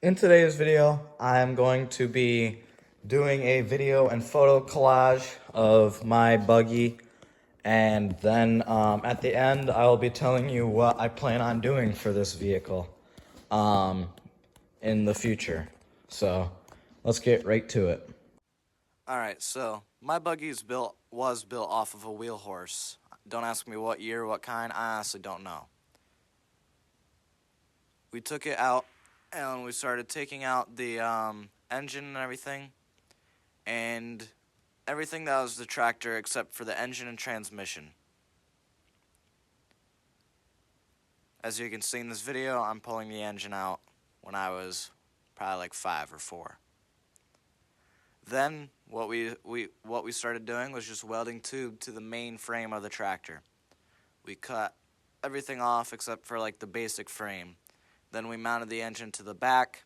In today's video, I'm going to be doing a video and photo collage of my buggy, and then at the end, I will be telling you what I plan on doing for this vehicle in the future. So let's get right to it. Alright, so my buggy was built off of a wheel horse. Don't ask me what year, what kind, I honestly don't know. We took it out and we started taking out the engine and everything that was the tractor except for the engine and transmission. As you can see in this video, I'm pulling the engine out when I was probably like 5 or 4. Then what we started doing was just welding tube to the main frame of the tractor. We cut everything off except for like the basic frame. Then we mounted the engine to the back,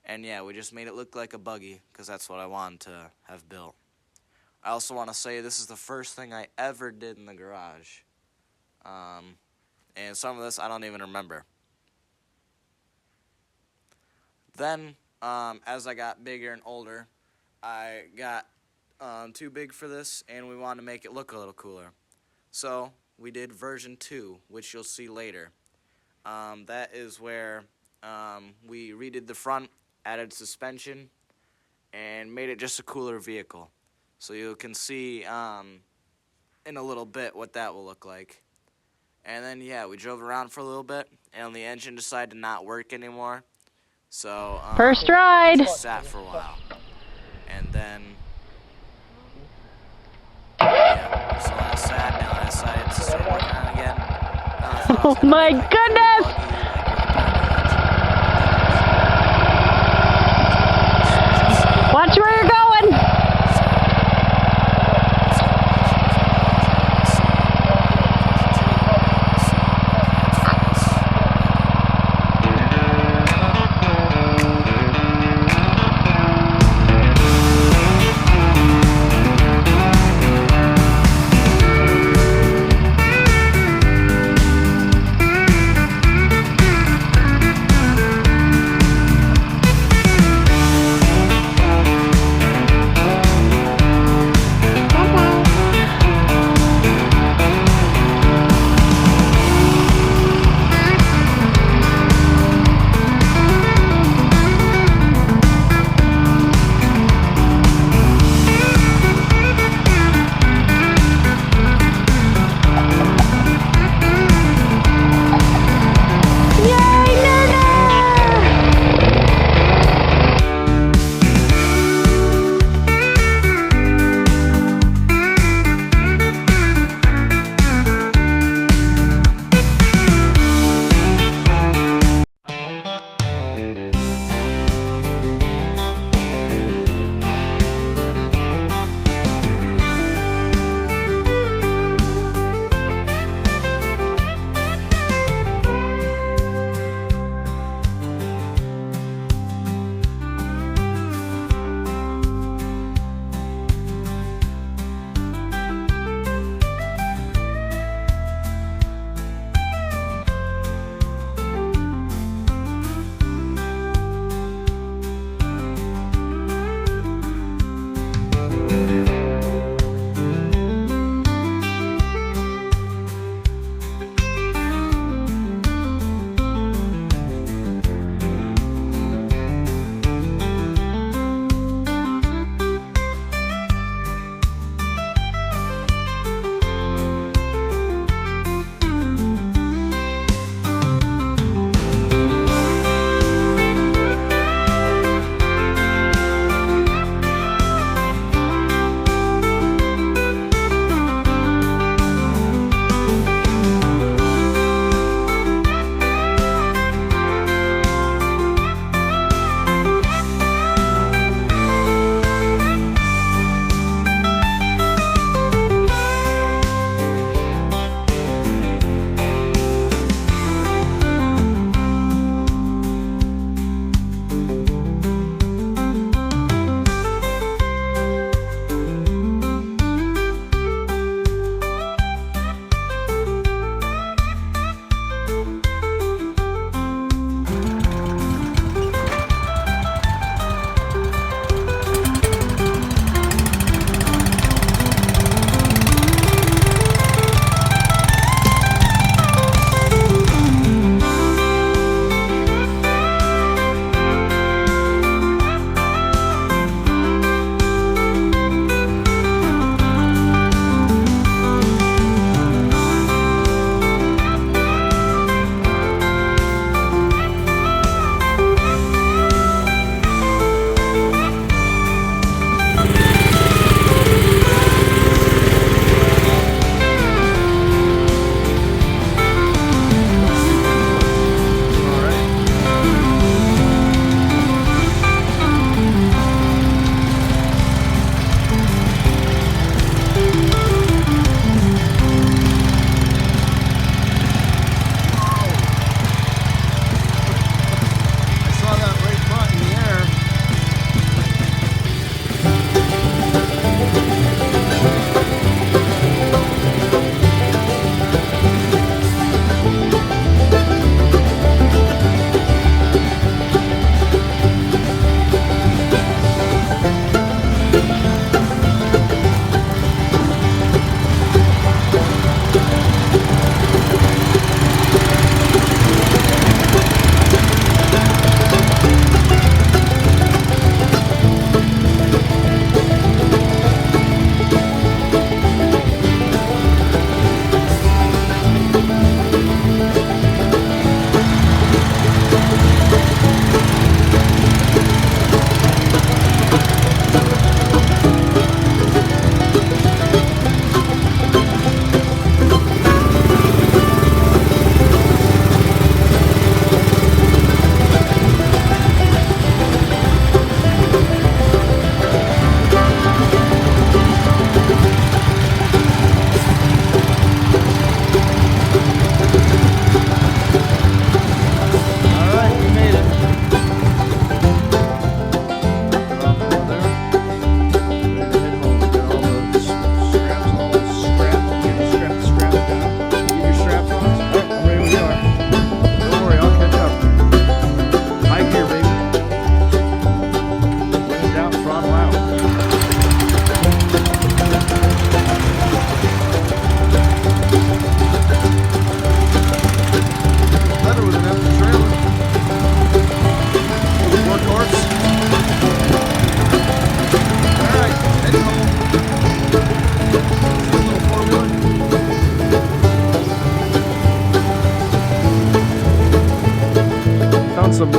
and yeah, we just made it look like a buggy because that's what I wanted to have built. I also want to say this is the first thing I ever did in the garage. And some of this I don't even remember. Then, as I got bigger and older, I got too big for this, and we wanted to make it look a little cooler. So we did version 2, which you'll see later. That is where we redid the front, added suspension, and made it just a cooler vehicle. So you can see in a little bit what that will look like. And then, yeah, we drove around for a little bit, and the engine decided to not work anymore. So First ride. It just sat for a while. And then, yeah, so I sat down and I decided to start working on it again. Oh my goodness! Watch where you're going!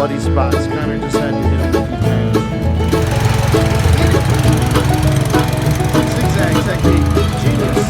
bloody spots. Connor just had to hit him a few times. Zigzag technique, genius.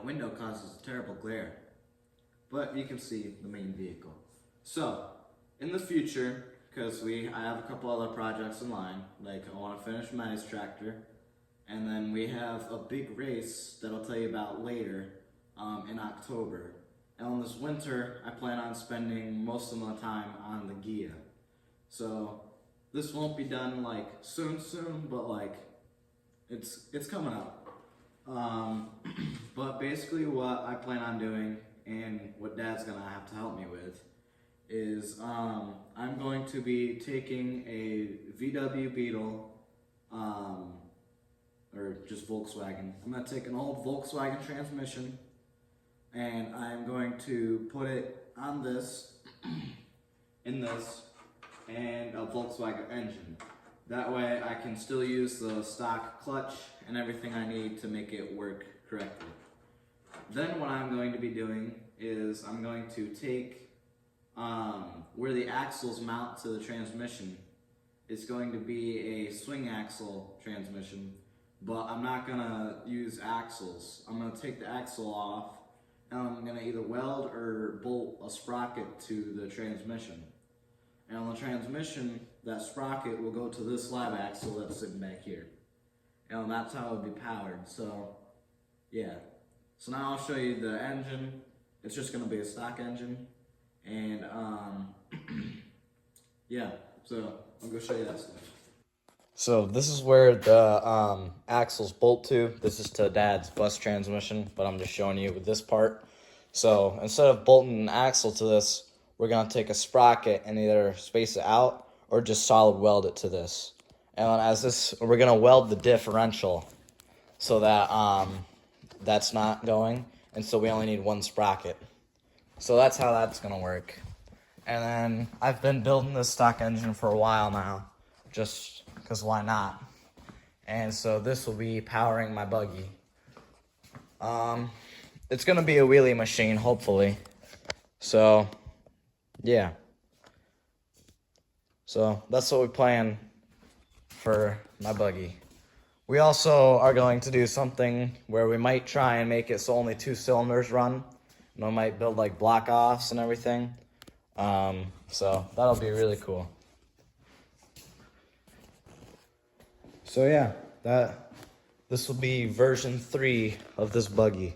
window causes terrible glare, but you can see the main vehicle. So, in the future, because I have a couple other projects in line, like I want to finish Maddie's tractor, and then we have a big race that I'll tell you about later in October. And on this winter, I plan on spending most of my time on the Gia. So this won't be done like soon, but like it's coming up. But basically what I plan on doing and what Dad's gonna have to help me with is I'm going to be taking a VW Beetle, or just Volkswagen. I'm gonna take an old Volkswagen transmission and I'm going to put it on this, in this, and a Volkswagen engine. That way I can still use the stock clutch and everything I need to make it work correctly. Then what I'm going to be doing is I'm going to take where the axles mount to the transmission, it's going to be a swing axle transmission, but I'm not gonna use axles. I'm gonna take the axle off, and I'm gonna either weld or bolt a sprocket to the transmission. And on the transmission, that sprocket will go to this slab axle that's sitting back here. And that's how it would be powered. So, yeah. So now I'll show you the engine. It's just gonna be a stock engine. And, yeah. So, I'll go show you that stuff. So this is where the axles bolt to. This is to Dad's bus transmission, but I'm just showing you with this part. So instead of bolting an axle to this, we're gonna take a sprocket and either space it out or just solid weld it to this. And as this, we're gonna weld the differential so that that's not going, and so we only need one sprocket. So that's how that's gonna work. And then I've been building this stock engine for a while now, just because why not? And so this will be powering my buggy. It's gonna be a wheelie machine, hopefully. So, yeah. So that's what we plan for my buggy. We also are going to do something where we might try and make it so only 2 cylinders run. And we might build like block offs and everything. So that'll be really cool. So yeah, this will be version 3 of this buggy.